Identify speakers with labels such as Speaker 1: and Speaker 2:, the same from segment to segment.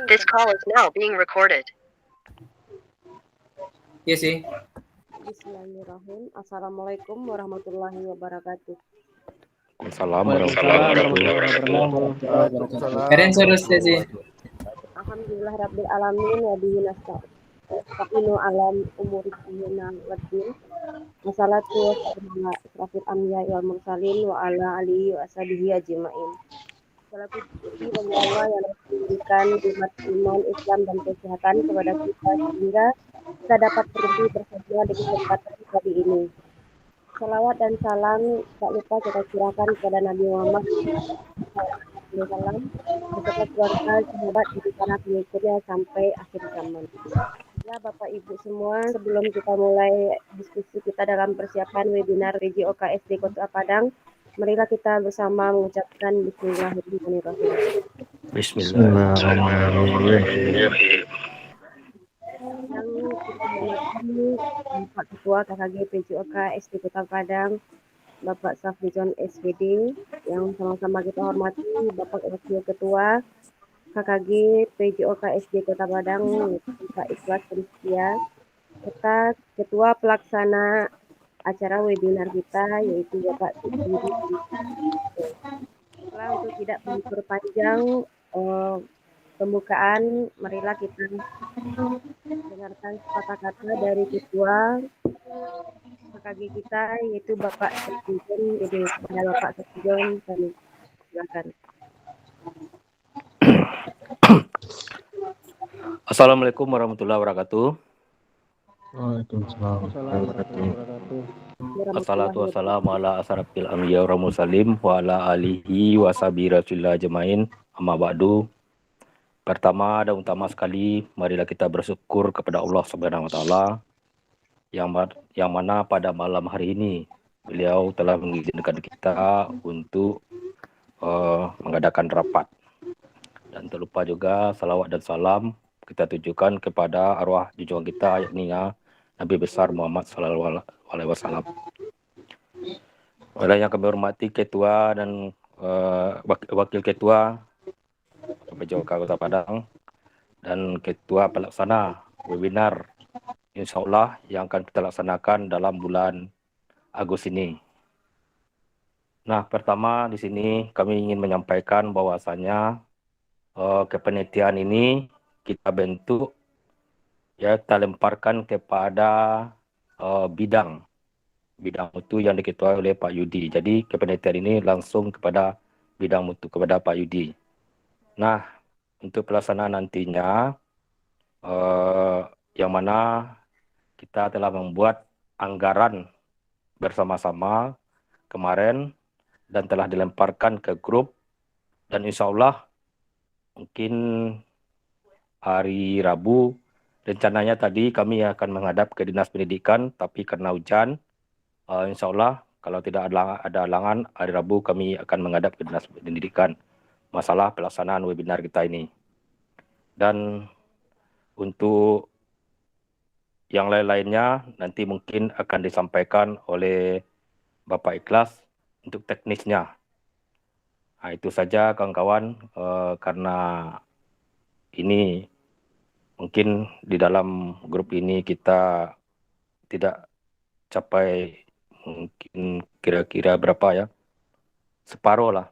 Speaker 1: This call is now being recorded.
Speaker 2: Iya sih.
Speaker 3: Bismillahirrahmanirrahim. Assalamualaikum warahmatullahi wabarakatuh.
Speaker 4: Assalamualaikum
Speaker 2: warahmatullahi wabarakatuh. Kalian sudah sih.
Speaker 3: Alhamdulillah rabbil alamin wa bihi nasta'inu alam umuri dunya waddin. Wassalatu wassalamu ala asrofil anbiya wal mursalin wa ala alihi wa ashabihi ajmain. Salatu puji bagi Allah yang memberikan nikmat iman, Islam dan kesehatan kepada kita sehingga kita dapat berhenti bersama di kesempatan kali ini. Salawat dan salam tak lupa kita curahkan kepada Nabi Muhammad SAW beserta keluarga, sahabat, dan para pengikutnya sampai akhir zaman. Ya Bapak Ibu semua, sebelum kita mulai diskusi kita dalam persiapan webinar PJOK SD Kota Padang, marilah kita bersama mengucapkan Bismillahirrahmanirrahim.
Speaker 4: Bismillahirrahmanirrahim.
Speaker 3: Yang kita hormati Bapak Ketua KKG PJOK SD Kota Padang, Bapak Safrizon SPD, yang sama-sama kita hormati Bapak Wakil Ketua KKG PJOK SD Kota Padang, Pak Ikhlas Rizkia, serta Ketua Pelaksana acara webinar kita yaitu Bapak Sudiri. Setelah untuk tidak memperpanjang pembukaan, marilah kita dengarkan kata-kata dari Ketua KKG kita yaitu Bapak Safrizon. Jadi kepada Bapak Safrizon kami silakan.
Speaker 4: Assalamualaikum warahmatullahi wabarakatuh.
Speaker 5: Waalaikumsalam warahmatullahi wabarakatuh.
Speaker 4: Assalatu wassalamu ala asrafil anbiya wal mursalin wa ala alihi wa sahbihi rasulillah jamain. Amma ba'du. Pertama dan utama sekali, marilah kita bersyukur kepada Allah Subhanahu wa taala yang mana pada malam hari ini beliau telah mengizinkan kita untuk mengadakan rapat. Dan tak lupa juga salawat dan salam kita tujukan kepada arwah junjungan kita yakni Nabi besar Muhammad sallallahu alaihi wasallam. Yang kami hormati ketua dan wakil ketua PJOK Kota Padang dan ketua pelaksana webinar insyaallah yang akan kita laksanakan dalam bulan Agustus ini. Nah, pertama di sini kami ingin menyampaikan bahwasanya kepenelitian ini kita bentuk ya, kita lemparkan kepada bidang mutu yang diketuai oleh Pak Yudi. Jadi kepenelitian ini langsung kepada bidang mutu, kepada Pak Yudi. Nah, untuk pelaksanaan nantinya yang mana kita telah membuat anggaran bersama-sama kemarin dan telah dilemparkan ke grup, dan insya Allah mungkin hari Rabu rencananya tadi kami akan menghadap ke Dinas Pendidikan, tapi karena hujan, insya Allah kalau tidak ada halangan hari Rabu kami akan menghadap ke Dinas Pendidikan masalah pelaksanaan webinar kita ini. Dan untuk yang lain-lainnya nanti mungkin akan disampaikan oleh Bapak Ikhlas untuk teknisnya. Nah, itu saja kawan-kawan, karena ini mungkin di dalam grup ini kita tidak capai mungkin kira-kira berapa ya, separuh lah.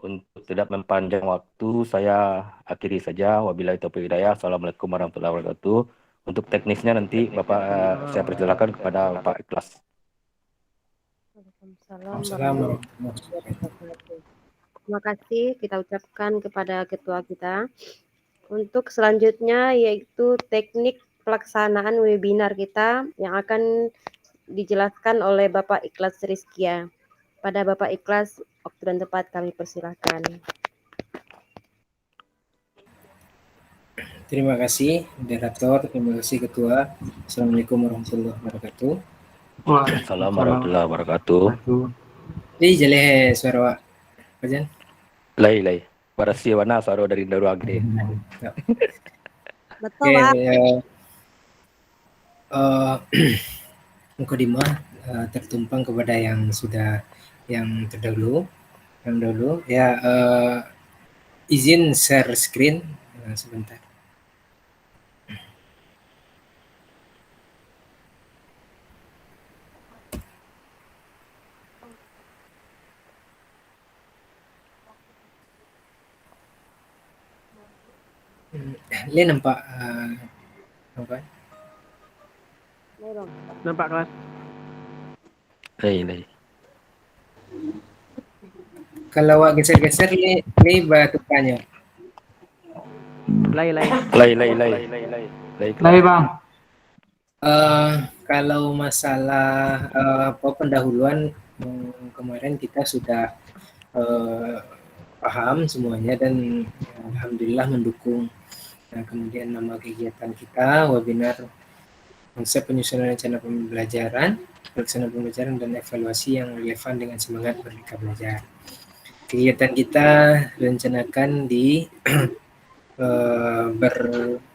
Speaker 4: Untuk tidak mempanjang waktu, saya akhiri saja. Wabillahi taufiq hidayah. Assalamualaikum warahmatullahi wabarakatuh. Untuk teknisnya nanti Bapak saya persilakan kepada Bapak Ikhlas.
Speaker 3: Waalaikumsalam warahmatullahi wabarakatuh. Terima kasih kita ucapkan kepada ketua kita. Untuk selanjutnya yaitu teknik pelaksanaan webinar kita yang akan dijelaskan oleh Bapak Ikhlas Rizkia. Pada Bapak Ikhlas, waktu dan tempat kami persilahkan.
Speaker 2: Terima kasih moderator, terima kasih ketua. Assalamualaikum warahmatullahi wabarakatuh.
Speaker 4: Assalamualaikum warahmatullahi wabarakatuh.
Speaker 2: Jale suara Pajan.
Speaker 4: Lai. Barasi wana suara dari Daru Agde.
Speaker 3: Betul, Pak.
Speaker 2: Mukadimah tertumpang kepada yang sudah yang terdahulu ya, izin share screen sebentar. Lihat nampak apa?
Speaker 3: Nih, Bang.
Speaker 5: Nampak kelas?
Speaker 4: Lay.
Speaker 2: Kalau awak geser-geser li batu tanya.
Speaker 5: Lay.
Speaker 6: Lagi bang.
Speaker 2: Kalau masalah pendahuluan kemarin kita sudah paham semuanya dan alhamdulillah mendukung. Nah, kemudian nama kegiatan kita webinar konsep penyusunan rencana pembelajaran, pelaksanaan pembelajaran dan evaluasi yang relevan dengan semangat Merdeka Belajar. Kegiatan kita rencanakan di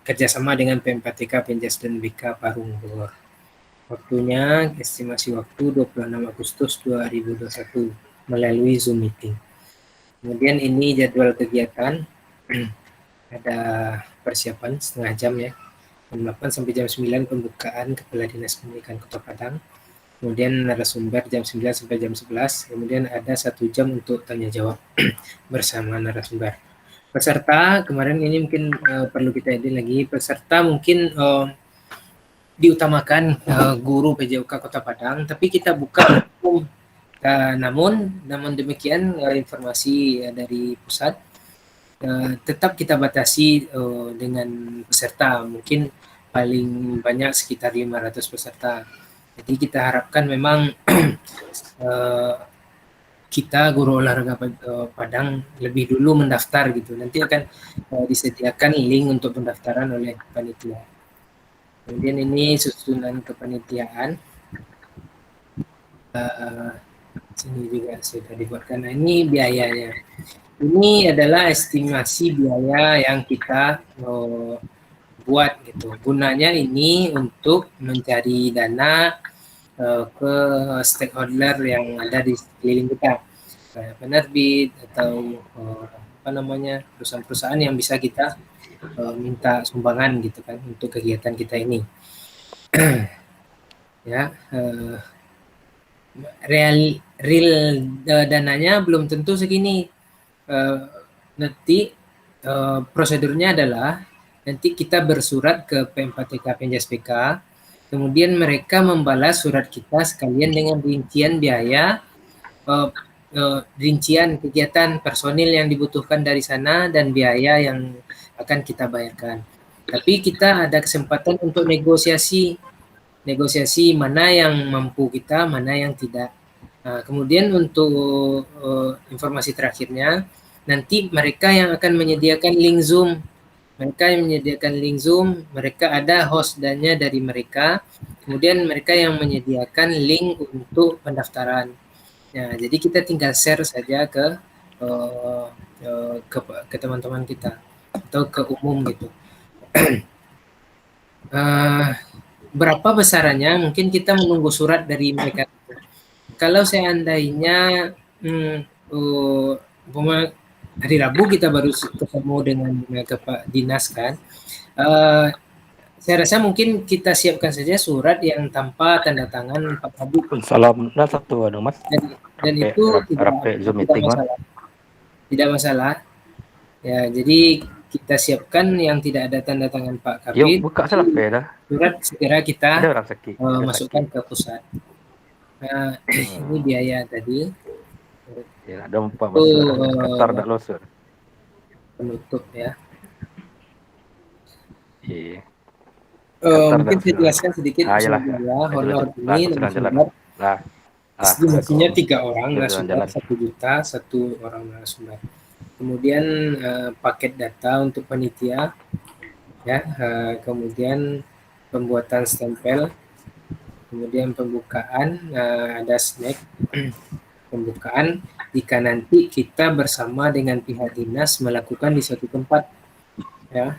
Speaker 2: bekerjasama dengan PMPTK, Penjas dan BK Parung Bogor. Waktunya estimasi waktu 26 Agustus 2021 melalui Zoom meeting. Kemudian ini jadwal kegiatan. Ada persiapan setengah jam ya. Jam 8 sampai jam 9 pembukaan Kepala Dinas Pendidikan Kota Padang. Kemudian narasumber jam 9 sampai jam 11. Kemudian ada 1 jam untuk tanya jawab bersama narasumber. Peserta kemarin ini mungkin perlu kita edit lagi. Peserta mungkin diutamakan guru PJUK Kota Padang, tapi kita buka umum. Namun demikian informasi dari pusat tetap kita batasi dengan peserta, mungkin paling banyak sekitar 500 peserta. Jadi kita harapkan memang kita guru olahraga Padang lebih dulu mendaftar gitu. Nanti akan disediakan link untuk pendaftaran oleh panitia. Kemudian ini susunan kepanitiaan. Sini juga sudah dibuatkan. Nah, ini biayanya. Ini adalah estimasi biaya yang kita buat gitu. Gunanya ini untuk mencari dana ke stakeholder yang ada di sekeliling kita, penerbit atau perusahaan-perusahaan yang bisa kita minta sumbangan gitu kan untuk kegiatan kita ini. Ya, real dananya belum tentu segini. Nanti prosedurnya adalah nanti kita bersurat ke PM4TK Penjas PK, kemudian mereka membalas surat kita sekalian dengan rincian biaya, rincian kegiatan personil yang dibutuhkan dari sana dan biaya yang akan kita bayarkan. Tapi kita ada kesempatan untuk negosiasi mana yang mampu kita, mana yang tidak. Nah, kemudian untuk informasi terakhirnya, nanti mereka yang akan menyediakan link Zoom. Mereka ada hostnya dari mereka. Kemudian mereka yang menyediakan link untuk pendaftaran. Nah, jadi kita tinggal share saja ke teman-teman kita atau ke umum gitu. Berapa besarannya? Mungkin kita menunggu surat dari mereka. Kalau seandainya hari Rabu kita baru ketemu dengan Kepala Dinas kan, saya rasa mungkin kita siapkan saja surat yang tanpa tanda tangan Pak Kabit.
Speaker 4: Salam satu Mas.
Speaker 2: Dan itu tidak masalah. Ya, jadi kita siapkan yang tidak ada tanda tangan Pak Kabit.
Speaker 4: Yuk buka salah dah.
Speaker 2: Surat segera kita
Speaker 4: Ada orang sakit.
Speaker 2: masukkan ke pusat. Nah, ini biaya tadi.
Speaker 4: Ya, ada 4 Qatar dak losor.
Speaker 2: Penutup ya.
Speaker 4: Iya.
Speaker 2: Mungkin saya jelaskan sedikit honor ini estimasinya 3 orang narasumber 1 juta 1 orang narasumber. Kemudian paket data untuk panitia ya, kemudian pembuatan stempel, kemudian pembukaan, ada snack pembukaan jika nanti kita bersama dengan pihak dinas melakukan di suatu tempat ya,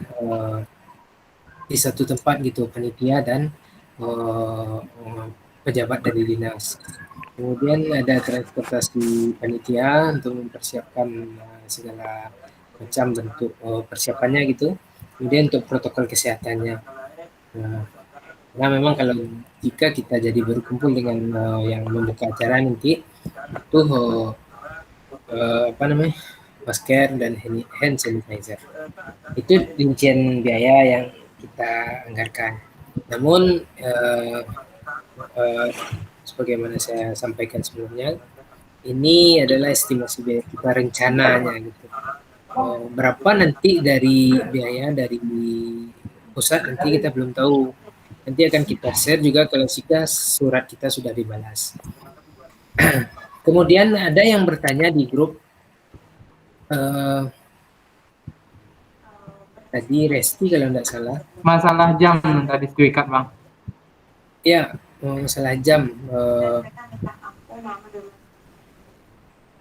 Speaker 2: di satu tempat gitu, panitia dan pejabat dari dinas. Kemudian ada transportasi panitia untuk mempersiapkan segala macam bentuk persiapannya gitu. Kemudian untuk protokol kesehatannya. Nah, memang kalau jika kita jadi berkumpul dengan yang membuka acara nanti itu apa namanya, masker dan hand sanitizer. Itu rincian biaya yang kita anggarkan. Namun sebagaimana saya sampaikan sebelumnya, ini adalah estimasi biaya kita rencananya gitu. Berapa nanti dari biaya dari pusat nanti kita belum tahu. Nanti akan kita share juga kalau jika surat kita sudah dibalas. Kemudian ada yang bertanya di grup tadi Resti kalau tidak salah.
Speaker 6: Masalah jam tadi diikat Bang.
Speaker 2: Ya, masalah jam.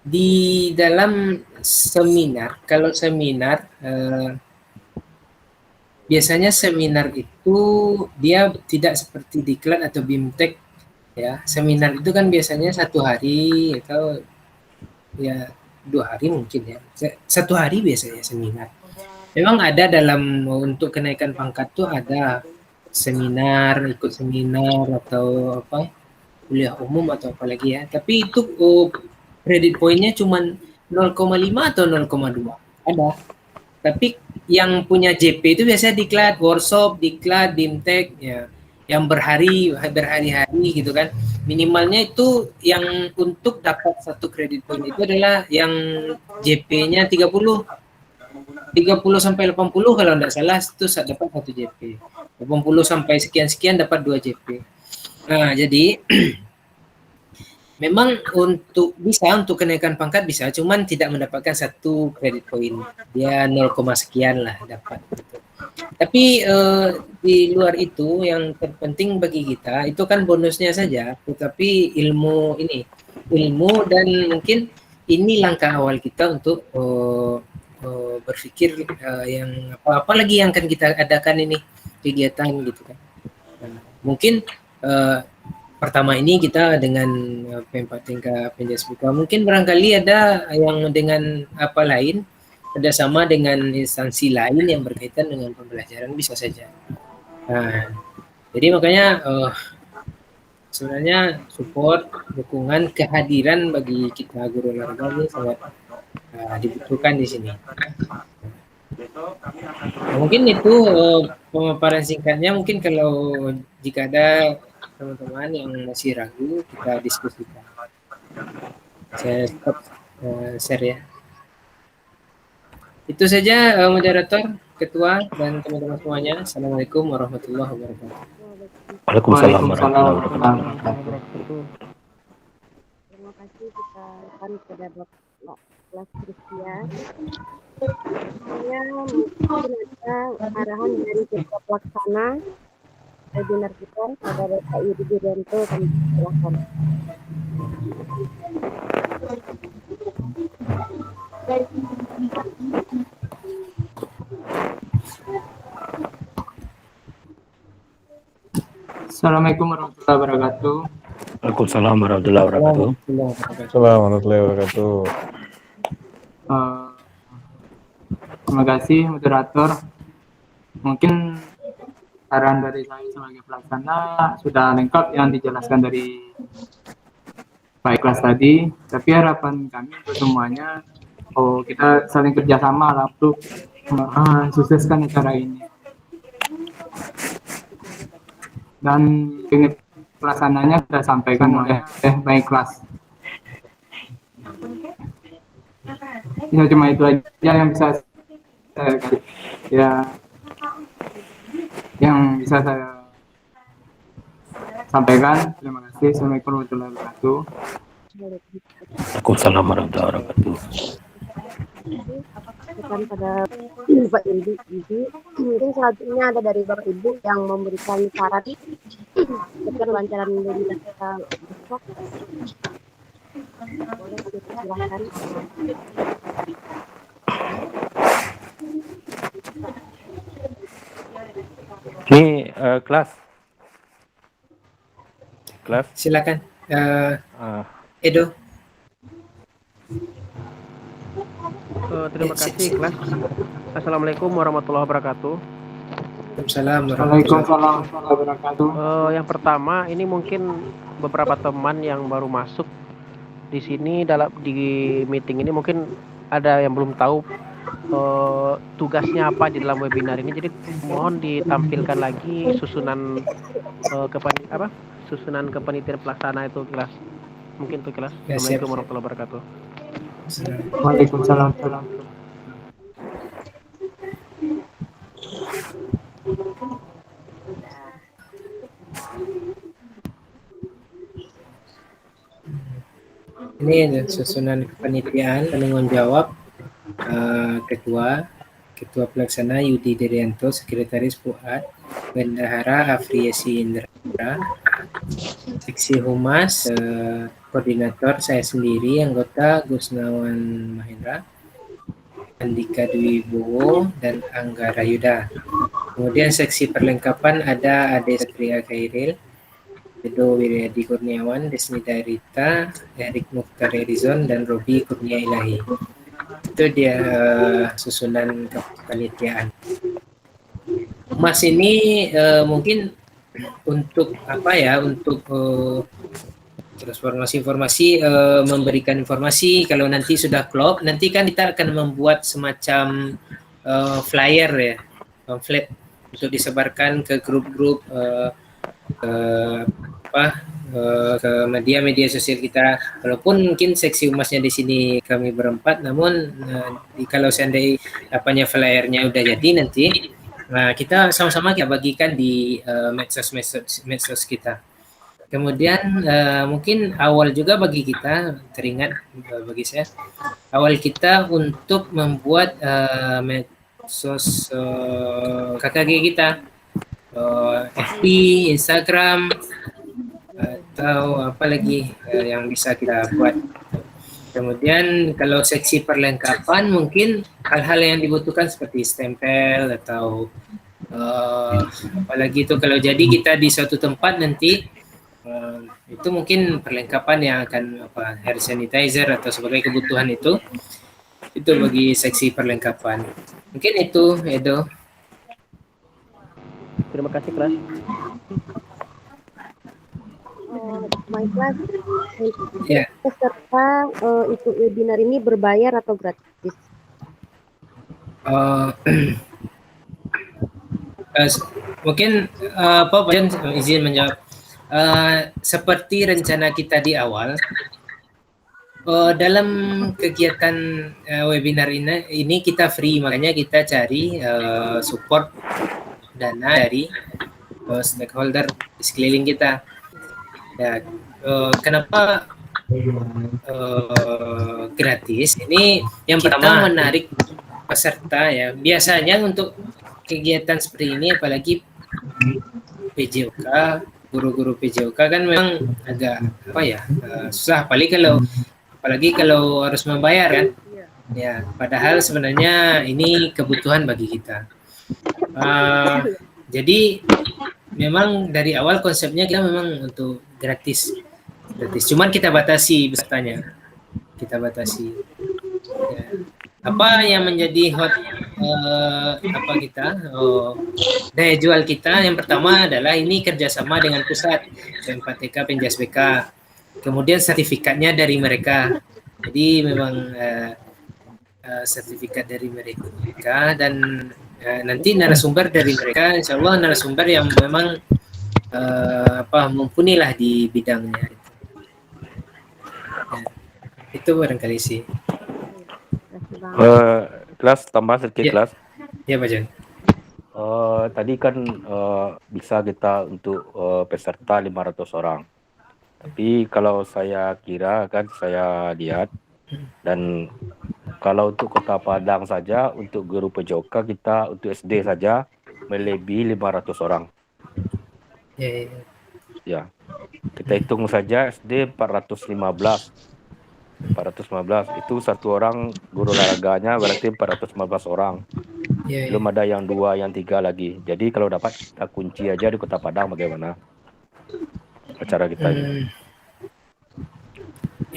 Speaker 2: Di dalam seminar, kalau seminar biasanya seminar itu dia tidak seperti diklat atau BIMTEK ya. Seminar itu kan biasanya 1 hari atau ya 2 hari mungkin ya. 1 hari biasanya seminar. Memang ada dalam untuk kenaikan pangkat tuh ada seminar, ikut seminar atau apa kuliah umum atau apalagi ya. Tapi itu kredit poinnya cuma 0,5 atau 0,2 ada. Tapi yang punya JP itu biasanya diklat, workshop, diklat, BIMTEK ya, yang berhari-hari gitu kan. Minimalnya itu yang untuk dapat 1 kredit poin itu adalah yang JP-nya 30 sampai 80 kalau tidak salah itu dapat 1 JP. 80 sampai sekian-sekian dapat 2 JP. Nah, jadi memang bisa untuk kenaikan pangkat bisa, cuman tidak mendapatkan 1 kredit poin. Dia 0, sekian lah dapat. Gitu. Tapi di luar itu yang terpenting bagi kita itu kan bonusnya saja, tetapi ilmu dan mungkin ini langkah awal kita untuk berpikir yang apa lagi yang akan kita adakan ini kegiatan gitu kan. Nah, mungkin pertama ini kita dengan Pempat Tingkat Penjasbika mungkin barangkali ada yang dengan apa lain kerjasama dengan instansi lain yang berkaitan dengan pembelajaran bisa saja. Nah, jadi makanya sebenarnya support, dukungan, kehadiran bagi kita guru olahraga ini sangat dibutuhkan di sini. Nah, mungkin itu pemaparan singkatnya. Mungkin kalau jika ada teman-teman yang masih ragu, kita diskusikan. Saya stop share ya. Itu saja moderator, ketua, dan teman-teman semuanya. Assalamualaikum warahmatullahi wabarakatuh.
Speaker 4: Waalaikumsalam warahmatullahi wabarakatuh.
Speaker 3: Terima kasih kita akan kepada Bapak kelas Kristia. Saya mungkin ada arahan dari ketua pelaksana webinar kita pada Bapak Yudi Dirento, kami silakan.
Speaker 6: Assalamualaikum warahmatullahi wabarakatuh.
Speaker 4: Waalaikumsalam warahmatullahi wabarakatuh.
Speaker 5: Assalamualaikum warahmatullahi wabarakatuh.
Speaker 6: Terima kasih moderator. Mungkin arahan dari saya sebagai pelaksana sudah lengkap yang dijelaskan dari Pak Ikhlas tadi. Tapi harapan kami untuk semuanya, kita saling kerjasama lah untuk sukseskan acara ini. Dan ini pelaksananya sudah sampaikan oleh Pak Ikhlas. Ya cuma itu aja yang bisa saya sampaikan. Terima kasih. Assalamualaikum warahmatullahi wabarakatuh.
Speaker 4: Waalaikumsalam warahmatullahi wabarakatuh.
Speaker 3: Bukan pada Bapak Ibu. Mungkin selanjutnya ada dari Bapak Ibu yang memberikan saran untuk lancaran webinar kita besok. Boleh silakan.
Speaker 4: Ini kelas.
Speaker 2: Silakan Edo.
Speaker 7: Terima kasih kelas. Assalamualaikum warahmatullahi wabarakatuh.
Speaker 2: Waalaikumsalam warahmatullahi
Speaker 6: Waalaikumsalam warahmatullahi wabarakatuh.
Speaker 7: Yang pertama, ini mungkin beberapa teman yang baru masuk di sini di meeting ini mungkin ada yang belum tahu tugasnya apa di dalam webinar ini. Jadi mohon ditampilkan lagi susunan susunan kepanitiaan pelaksana itu kelas. Mungkin tuh kelas.
Speaker 2: Ya,
Speaker 7: Assalamualaikum warahmatullahi wabarakatuh.
Speaker 6: Waalaikumsalam.
Speaker 2: Ini susunan kepanitiaan, penanggung jawab Ketua Pelaksana Yudi Derianto, Sekretaris Fuad, Bendahara Afriyasi Indra, Seksi Humas, Koordinator saya sendiri, anggota Gusnawan Mahendra, Andika Dwi Bowo, dan Anggara Yuda. Kemudian seksi perlengkapan ada Ade Satria Khairil, Edo Wiryadi Kurniawan, Desnida Rita, Erik Mukhtar Erizon, dan Robi Kurnia Ilahi. Itu dia susunan kepanitiaan. Mas ini mungkin untuk untuk transformasi informasi, memberikan informasi. Kalau nanti sudah clock, nanti kan kita akan membuat semacam flyer ya, pamflet untuk disebarkan ke grup-grup ke media-media sosial kita. Walaupun mungkin seksi humasnya di sini kami berempat, namun kalau seandainya flyernya udah jadi nanti, kita sama-sama kita bagikan di medsos kita. Kemudian mungkin awal juga bagi kita teringat bagi saya, awal kita untuk membuat medsos KKG kita, FB, Instagram, atau apa lagi yang bisa kita buat. Kemudian kalau seksi perlengkapan mungkin hal-hal yang dibutuhkan seperti stempel atau apalagi itu kalau jadi kita di suatu tempat nanti itu mungkin perlengkapan yang akan hand sanitizer atau sebagai kebutuhan itu bagi seksi perlengkapan. Mungkin itu Edo.
Speaker 7: Terima kasih kelas.
Speaker 3: Baiklah,
Speaker 2: Ya.
Speaker 3: peserta ikut webinar ini berbayar atau gratis?
Speaker 2: Mungkin Pak Jan izin menjawab. Seperti rencana kita di awal, dalam kegiatan webinar ini kita free, makanya kita cari support dana dari stakeholder di sekeliling kita. Ya, kenapa gratis? Ini yang pertama menarik peserta ya. Biasanya untuk kegiatan seperti ini, apalagi PJOK, guru-guru PJOK kan memang agak susah. Apalagi kalau harus membayar kan. Ya, padahal sebenarnya ini kebutuhan bagi kita. Jadi memang dari awal konsepnya kita memang untuk gratis. Cuman kita batasi pesertanya. Kita batasi. Ya. Apa yang menjadi daya jual kita? Yang pertama adalah ini kerjasama dengan pusat PMPTK Penjas BK. Kemudian sertifikatnya dari mereka. Jadi memang sertifikat dari mereka dan nanti narasumber dari mereka, insya Allah narasumber yang memang mumpuni lah di bidangnya. Itu barangkali sih.
Speaker 4: Kelas tambah sedikit
Speaker 2: Ya.
Speaker 4: kelas.
Speaker 2: Ya Pak Jan.
Speaker 4: Tadi kan bisa kita untuk peserta 500 orang. Tapi kalau saya kira kan saya lihat dan kalau untuk Kota Padang saja untuk guru PJOK kita untuk SD saja melebihi 500 orang. Ya. Kita hitung saja SD 415 itu satu orang guru olahraganya berarti 415 orang. Belum ada yang 2, yang 3 lagi. Jadi kalau dapat kita kunci aja di Kota Padang bagaimana acara kita ini.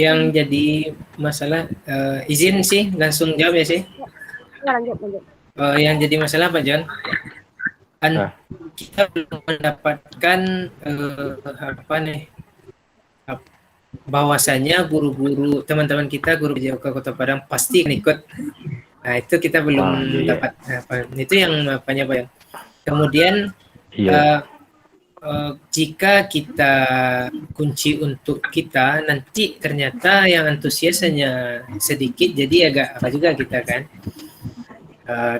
Speaker 2: yang jadi masalah izin sih langsung jawab ya sih.
Speaker 3: Ya, lanjut.
Speaker 2: Yang jadi masalah apa John?
Speaker 4: Nah.
Speaker 2: Kita belum mendapatkan apa nih? Bahwasanya guru-guru teman-teman kita guru PJOK Kota Padang pasti akan ikut. Nah itu kita belum dapat apa. Itu yang apanya Pak. Kemudian jika kita kunci untuk kita nanti ternyata yang antusias hanya sedikit jadi agak apa juga kita kan.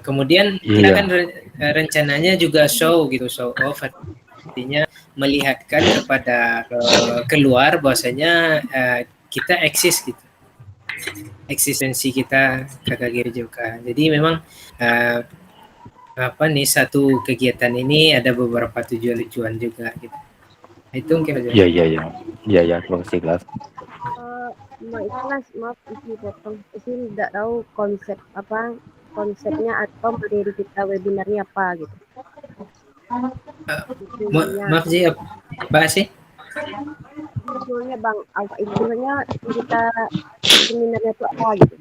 Speaker 2: Kemudian kita kan rencananya juga show off, artinya melihatkan kepada keluar bahwasanya kita eksis gitu, eksistensi kita KKG PJOK. Jadi memang apa nih satu kegiatan ini ada beberapa tujuan juga gitu. Itu mungkin aja.
Speaker 4: Iya, terima kasih Ikhlas.
Speaker 3: Maaf isi potong. Isi tidak tahu konsepnya atau materi kita webinarnya apa gitu.
Speaker 2: Maaf sih, apa sih?
Speaker 3: Sebetulnya Bang, istilahnya kita seminarnya itu apa gitu?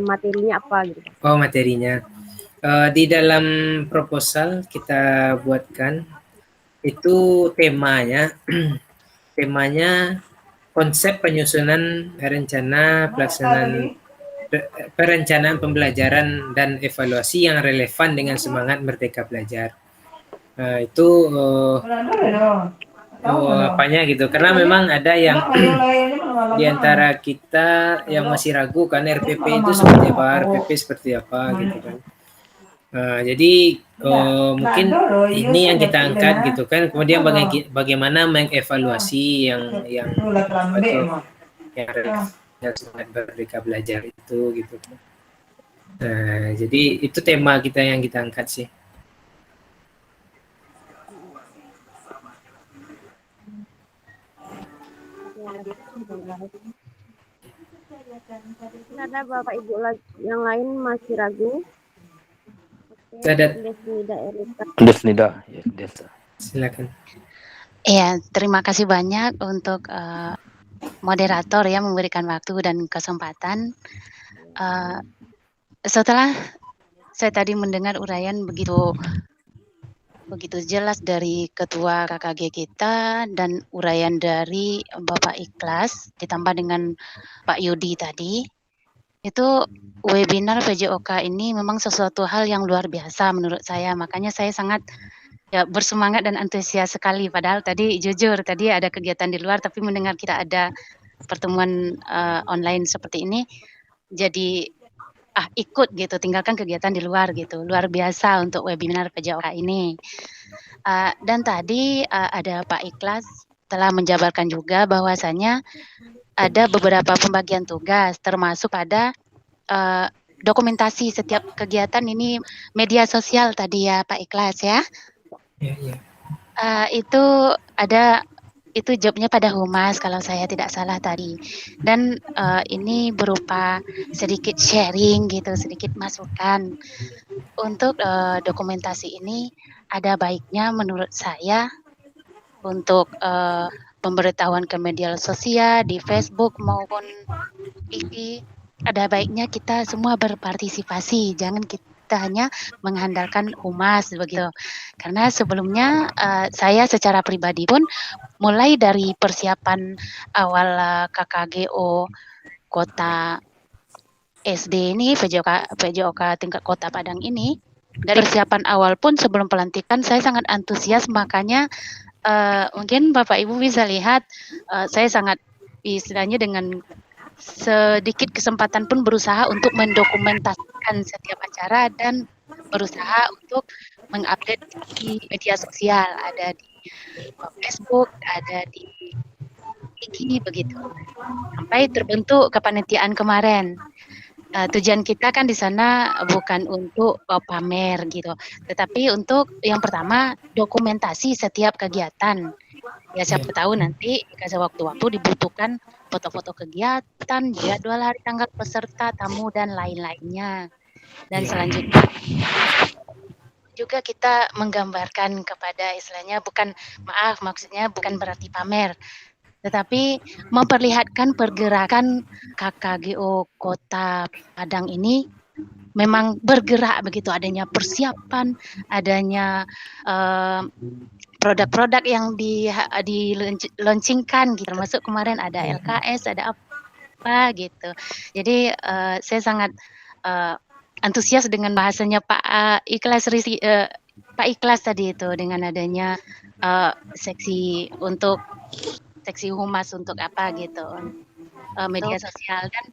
Speaker 3: Materinya apa gitu?
Speaker 2: Oh materinya. Di dalam proposal kita buatkan itu temanya konsep penyusunan rencana pelaksanaan perencanaan pembelajaran dan evaluasi yang relevan dengan semangat Merdeka Belajar. Itu apanya gitu, karena memang ada yang di antara kita yang masih ragu kan RPP itu seperti apa, RPP seperti apa gitu kan. Jadi mungkin ini yang kita angkat gitu kan, kemudian bagaimana mengevaluasi yang semangat Merdeka Belajar itu gitu. Jadi itu tema kita yang kita angkat sih.
Speaker 3: Ada Bapak Ibu yang lain masih ragu?
Speaker 2: Ada
Speaker 4: Desnida.
Speaker 2: Silakan.
Speaker 8: Iya, terima kasih banyak untuk moderator ya memberikan waktu dan kesempatan. Setelah saya tadi mendengar uraian begitu jelas dari Ketua KKG kita dan uraian dari Bapak Ikhlas ditambah dengan Pak Yudi tadi, itu webinar PJOK ini memang sesuatu hal yang luar biasa menurut saya. Makanya saya sangat bersemangat dan antusias sekali. Padahal tadi jujur tadi ada kegiatan di luar, tapi mendengar kita ada pertemuan online seperti ini, jadi ikut gitu, tinggalkan kegiatan di luar gitu. Luar biasa untuk webinar PJOK ini. Dan tadi ada Pak Ikhlas telah menjabarkan juga bahwasanya ada beberapa pembagian tugas, termasuk pada dokumentasi setiap kegiatan ini media sosial tadi ya Pak Ikhlas ya. Itu ada, itu jobnya pada humas kalau saya tidak salah tadi. Dan ini berupa sedikit sharing gitu, sedikit masukan. Untuk dokumentasi ini ada baiknya menurut saya untuk pemberitahuan ke media sosial di Facebook maupun IG, ada baiknya kita semua berpartisipasi, jangan kita hanya mengandalkan humas begitu. Karena sebelumnya saya secara pribadi pun mulai dari persiapan awal KKGO Kota SD ini, PJOK tingkat Kota Padang ini, dari persiapan awal pun sebelum pelantikan saya sangat antusias, makanya mungkin Bapak Ibu bisa lihat saya sangat istilahnya dengan sedikit kesempatan pun berusaha untuk mendokumentasikan setiap acara dan berusaha untuk mengupdate di media sosial, ada di Facebook, ada di IG begitu. Sampai terbentuk kepanitiaan kemarin. Tujuan kita kan di sana bukan untuk pamer gitu, tetapi untuk yang pertama dokumentasi setiap kegiatan. Ya siapa tahu nanti dikasih waktu-waktu dibutuhkan foto-foto kegiatan, jadwal hari tanggal peserta, tamu dan lain-lainnya. Dan selanjutnya juga kita menggambarkan kepada istilahnya maksudnya bukan berarti pamer, tetapi memperlihatkan pergerakan KKGO Kota Padang ini memang bergerak begitu, adanya persiapan, adanya produk-produk yang dilaunchingkan gitu, termasuk kemarin ada LKS, ada apa gitu. Jadi saya sangat antusias dengan bahasanya Pak Ikhlas tadi itu, dengan adanya seksi humas untuk apa gitu, media sosial, dan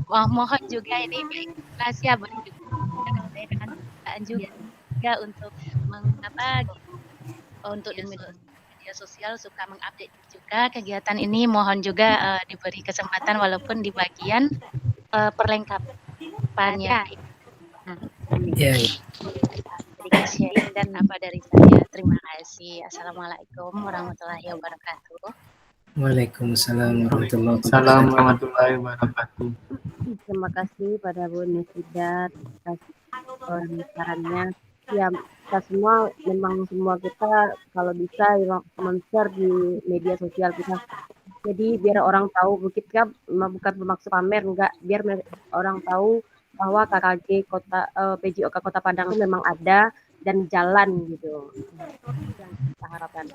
Speaker 8: mohon juga ini Pak Ikhlas ya juga untuk mengapa gitu, untuk di media sosial suka mengupdate juga kegiatan ini, mohon juga diberi kesempatan walaupun di bagian perlengkapannya.
Speaker 2: Ya,
Speaker 8: Sedikit sharing dan apa dari saya. Terima kasih. Assalamualaikum warahmatullahi wabarakatuh.
Speaker 2: Waalaikumsalam warahmatullahi
Speaker 6: Assalamualaikum
Speaker 2: wabarakatuh.
Speaker 6: warahmatullahi wabarakatuh.
Speaker 3: Terima kasih pada Bu Nesidat atas sarannya. Ya, kita semua memang semua kita kalau bisa men-share di media sosial kita. Jadi biar orang tahu, kita bukan bermaksud pamer, enggak, biar orang tahu bahwa KKG Kota PJOK Kota Padang itu memang ada dan jalan gitu. Yang kita harapkan.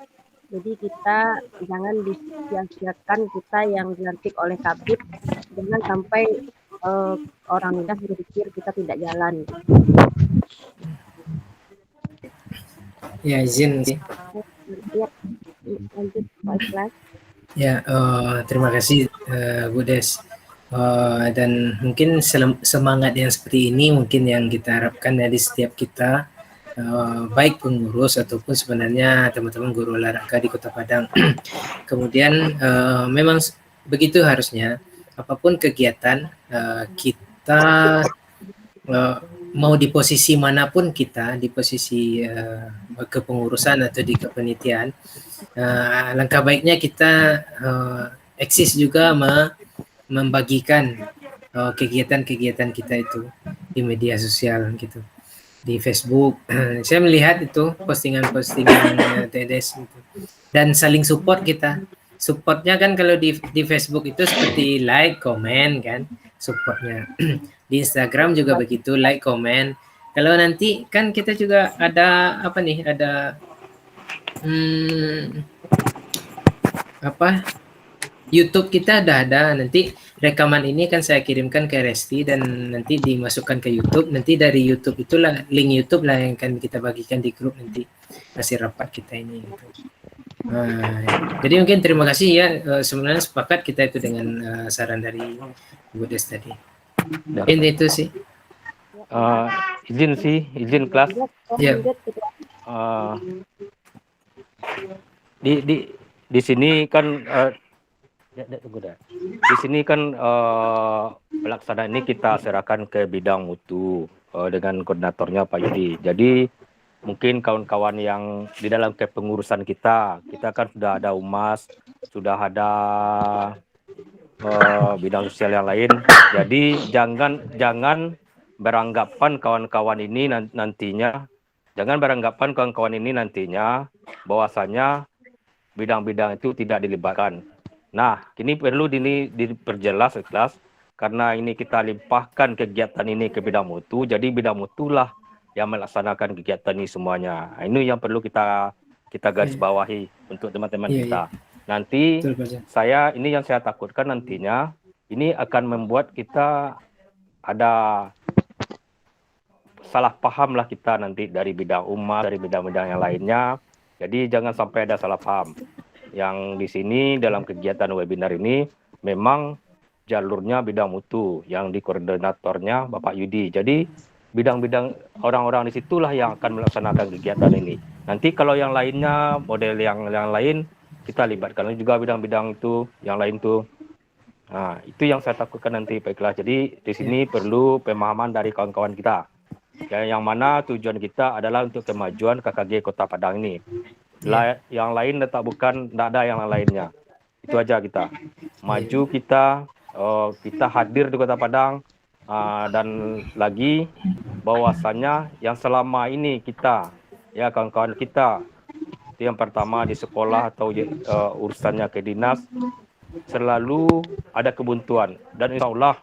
Speaker 3: Jadi kita jangan disia-siakan kita yang dilantik oleh Kabid, jangan sampai orang udah berpikir kita tidak jalan.
Speaker 2: Ya, izin sih.
Speaker 3: Ya, lanjut Pak Ikhlas.
Speaker 2: Ya, terima kasih Bu Des. Dan mungkin semangat yang seperti ini mungkin yang kita harapkan dari setiap kita, baik pengurus ataupun sebenarnya teman-teman guru olahraga di Kota Padang. Kemudian memang begitu harusnya, apapun kegiatan kita mau di posisi manapun kita, di posisi kepengurusan atau di kepanitiaan, langkah baiknya kita eksis juga membagikan kegiatan-kegiatan kita itu di media sosial gitu, di Facebook. Saya melihat itu postingan-postingan TEDS gitu. Dan saling support kita. Supportnya kan kalau di Facebook itu seperti like, komen kan, supportnya. Di Instagram juga begitu, like, komen. Kalau nanti kan kita juga ada apa nih, ada YouTube kita ada. Nanti rekaman ini kan saya kirimkan ke Resti dan nanti dimasukkan ke YouTube. Nanti dari YouTube itulah, link YouTube lah yang akan kita bagikan di grup nanti hasil rapat kita ini gitu. Jadi mungkin terima kasih ya, sebenarnya sepakat kita itu dengan saran dari Bu Des tadi. Mungkin itu sih.
Speaker 4: Izin kelas.
Speaker 2: Ya.
Speaker 4: Di sini kan di sini kan pelaksanaan ini kita serahkan ke bidang mutu dengan koordinatornya Pak Yudi. Jadi mungkin kawan-kawan yang di dalam kepengurusan kita kan sudah ada humas, sudah ada bidang sosial yang lain. Jadi jangan beranggapan kawan-kawan ini nantinya bahwasanya bidang-bidang itu tidak dilibatkan. Nah, ini perlu diperjelas kelas, karena ini kita limpahkan kegiatan ini ke bidang mutu, jadi bidang mutulah yang melaksanakan kegiatan ini semuanya. Ini yang perlu kita garis bawahi untuk teman-teman kita. Nanti yang saya takutkan nantinya ini akan membuat kita ada salah paham lah kita nanti dari bidang umat, dari bidang-bidang yang lainnya. Jadi jangan sampai ada salah paham. Yang di sini dalam kegiatan webinar ini memang jalurnya bidang mutu, yang di koordinatornya Bapak Yudi. Jadi bidang-bidang orang-orang di situlah yang akan melaksanakan kegiatan ini. Nanti kalau yang lainnya, model yang lain, kita libatkan juga bidang-bidang itu, yang lain tuh. Nah, itu yang saya takutkan nanti Pak Ikhlas. Jadi di sini perlu pemahaman dari kawan-kawan kita. Yang mana tujuan kita adalah untuk kemajuan KKG Kota Padang ini. Yang lain tidak ada yang lainnya. Itu aja kita. Maju kita hadir di Kota Padang, dan lagi bahwasannya yang selama ini kita, ya kawan-kawan kita, itu yang pertama di sekolah atau urusannya ke dinas, selalu ada kebuntuan. Dan insya Allah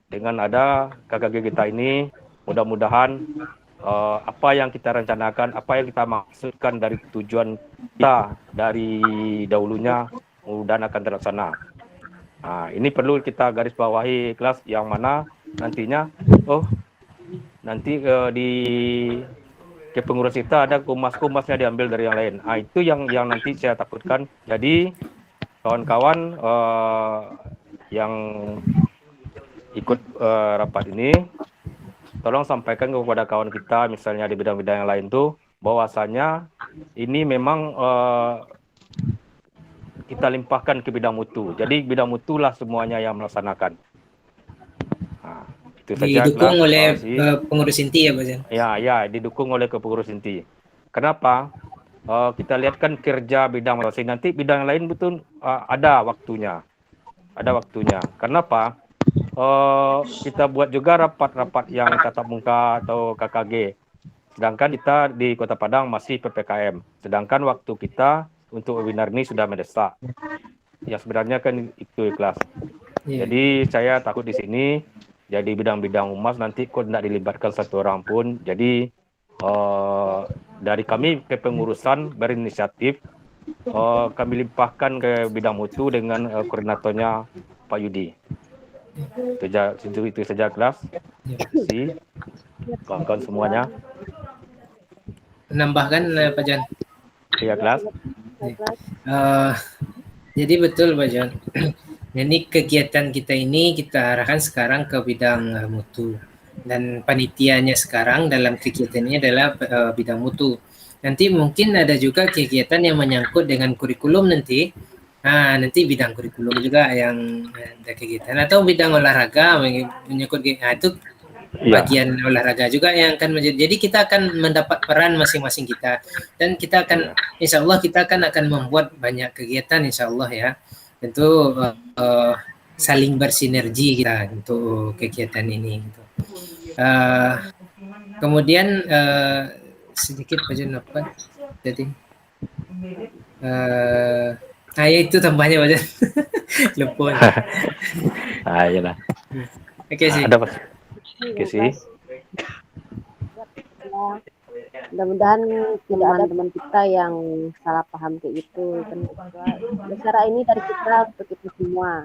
Speaker 4: dengan ada KKG kita ini, mudah-mudahan apa yang kita rencanakan, apa yang kita maksudkan dari tujuan kita dari dahulunya, mudah-mudahan akan terlaksana. Nah, ini perlu kita garis bawahi kelas yang mana nantinya, nanti di kepengurusan kita ada kumas-kumasnya diambil dari yang lain. Nah, itu yang nanti saya takutkan. Jadi kawan-kawan yang ikut rapat ini, tolong sampaikan kepada kawan kita, misalnya di bidang-bidang yang lain tuh, bahwasanya ini memang kita limpahkan ke bidang mutu. Jadi bidang mutu lah semuanya yang melaksanakan. Nah, itu saja.
Speaker 2: Didukung oleh pengurus inti ya, Pak Jan?
Speaker 4: Ya, didukung oleh pengurus inti. Kenapa? Kita lihat kan kerja bidang masing. Nanti bidang lain betul ada waktunya. Kenapa? Kita buat juga rapat-rapat yang tatap muka atau KKG. Sedangkan kita di Kota Padang masih PPKM. Sedangkan waktu kita untuk webinar ini sudah mendesak. Ya sebenarnya kan itu kelas. Jadi saya takut di sini jadi bidang-bidang humas nanti kok tidak dilibatkan satu orang pun. Jadi dari kami kepengurusan berinisiatif kami limpahkan ke bidang mutu dengan koordinatornya Pak Yudi. Itu saja kelas. Terima kasih kawan-kawan semuanya.
Speaker 2: Menambahkan Pak Jan?
Speaker 4: Iya kelas.
Speaker 2: Jadi betul Pak Jan. Jadi kegiatan kita ini kita arahkan sekarang ke bidang mutu. Dan panitianya sekarang dalam kegiatan ini adalah bidang mutu. Nanti mungkin ada juga kegiatan yang menyangkut dengan kurikulum nanti. Nanti bidang kurikulum juga yang ada kegiatan. Atau bidang olahraga menyangkut itu bagian olahraga juga yang akan menjadi. Jadi kita akan mendapat peran masing-masing kita. Dan kita akan, insya Allah kita akan membuat banyak kegiatan insya Allah ya. Tentu saling bersinergi kita untuk kegiatan ini. Gitu. Kemudian sedikit Pak Jan apa? Jadi ya itu tambahnya Pak Jan. Lupa.
Speaker 4: Iyalah.
Speaker 2: Oke sih.
Speaker 4: Ada Pak. Oke sih.
Speaker 3: Mudah-mudahan tidak ada teman kita yang salah paham kayak gitu. Dan secara ini dari kita untuk kita semua.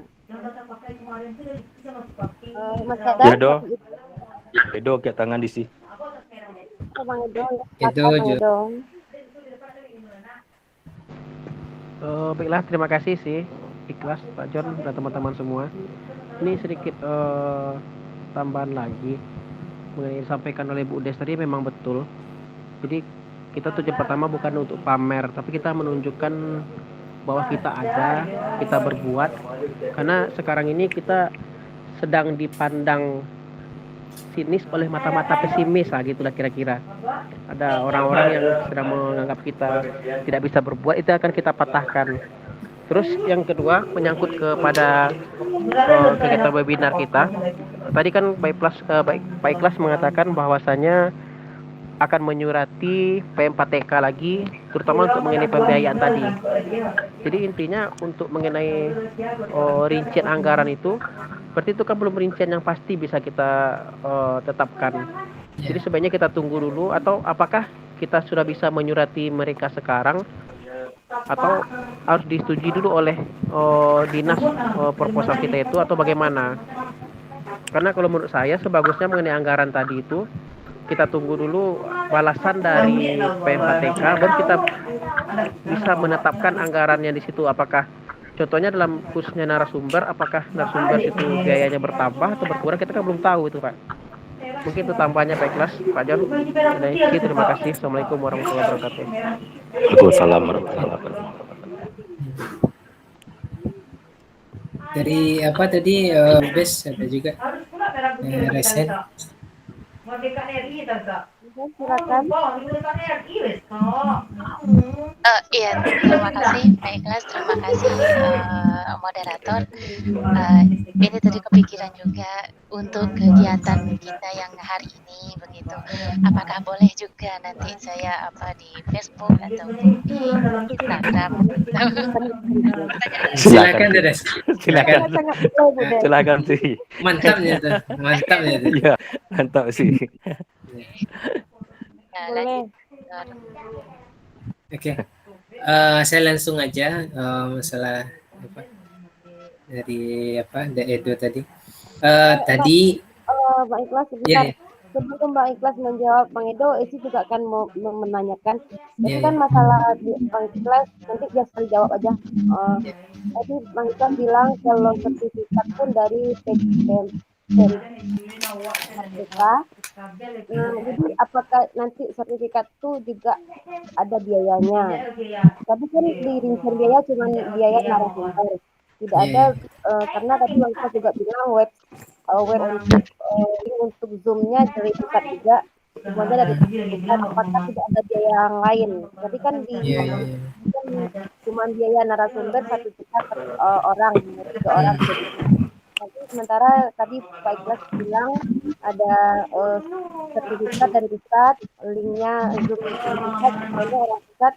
Speaker 3: Mas Edo.
Speaker 4: Edo kayak tangan di sini.
Speaker 2: Edo.
Speaker 7: Baiklah, terima kasih sih ikhlas Pak John dan teman-teman semua. Ini sedikit tambahan lagi mengenai disampaikan oleh Bu Des tadi memang betul. Jadi kita tujuan pertama bukan untuk pamer, tapi kita menunjukkan bahwa kita ada, kita berbuat. Karena sekarang ini kita sedang dipandang sinis oleh mata-mata pesimis lah gitulah kira-kira. Ada orang-orang yang sedang menganggap kita tidak bisa berbuat, itu akan kita patahkan. Terus yang kedua menyangkut kepada kegiatan webinar kita. Tadi kan Pak Ikhlas mengatakan bahwasanya akan menyurati P4TK lagi, terutama untuk mengenai pembiayaan tadi. Jadi intinya untuk mengenai rincian anggaran itu, berarti itu kan belum rincian yang pasti bisa kita tetapkan. Jadi sebaiknya kita tunggu dulu, atau apakah kita sudah bisa menyurati mereka sekarang, atau harus disetujui dulu oleh dinas proposal kita itu, atau bagaimana? Karena kalau menurut saya sebagusnya mengenai anggaran tadi itu kita tunggu dulu balasan dari P4TK, baru kita bisa menetapkan anggarannya di situ. Apakah contohnya dalam khususnya narasumber, apakah narasumber itu biayanya bertambah atau berkurang, kita kan belum tahu itu Pak. Mungkin itu tambahnya Pak Ikhlas, Pak John. Terima kasih. Assalamualaikum warahmatullahi wabarakatuh.
Speaker 4: Waalaikumsalam warahmatullahi wabarakatuh.
Speaker 2: Dari apa tadi Bes ada juga Resen.
Speaker 3: Silakan.
Speaker 8: Iya, terima kasih Pak Ikhlas, terima kasih moderator, ini tadi kepikiran juga untuk kegiatan kita yang hari ini begitu. Apakah boleh juga nanti saya di Facebook ataupun di Instagram?
Speaker 2: Silakan Dedes.
Speaker 4: Silakan.
Speaker 3: Sangat boleh, Bu Des.
Speaker 4: Silakan sih.
Speaker 2: Mantapnya tuh. Mantapnya tuh.
Speaker 4: Iya, mantap sih.
Speaker 8: Nah,
Speaker 3: Boleh.
Speaker 8: lanjut.
Speaker 2: Oke. Saya langsung aja masalah apa dari Edo tadi. Tadi
Speaker 3: Mbak Ikhlas
Speaker 2: ya,
Speaker 3: sebentar.
Speaker 2: ya.
Speaker 3: Sebelum Mbak Ikhlas menjawab Bang Edo, Eci juga akan mau menanyakan. Itu
Speaker 2: Ya,
Speaker 3: kan
Speaker 2: ya.
Speaker 3: masalah Bang Ikhlas, nanti dia sekali jawab aja. Tadi Bang Ikhlas bilang kalau sertifikat pun dari PMK. Jadi apakah nanti sertifikat itu juga ada biayanya? Tapi kan di rincian biaya cuma biaya narasumber. Tidak ada karena tadi Bang Ikhlas juga bilang web link untuk Zoom-nya sertifikat juga semuanya dari sertifikat. Apakah tidak ada biaya yang lain? Tadi kan di
Speaker 2: Ya, ya, ya.
Speaker 3: cuma biaya narasumber 1 juta per orang, 3 orang. Tapi sementara tadi Pak Ikhlas bilang ada sertifikat dari pusat, linknya Zoom sertifikat, semuanya orang pusat,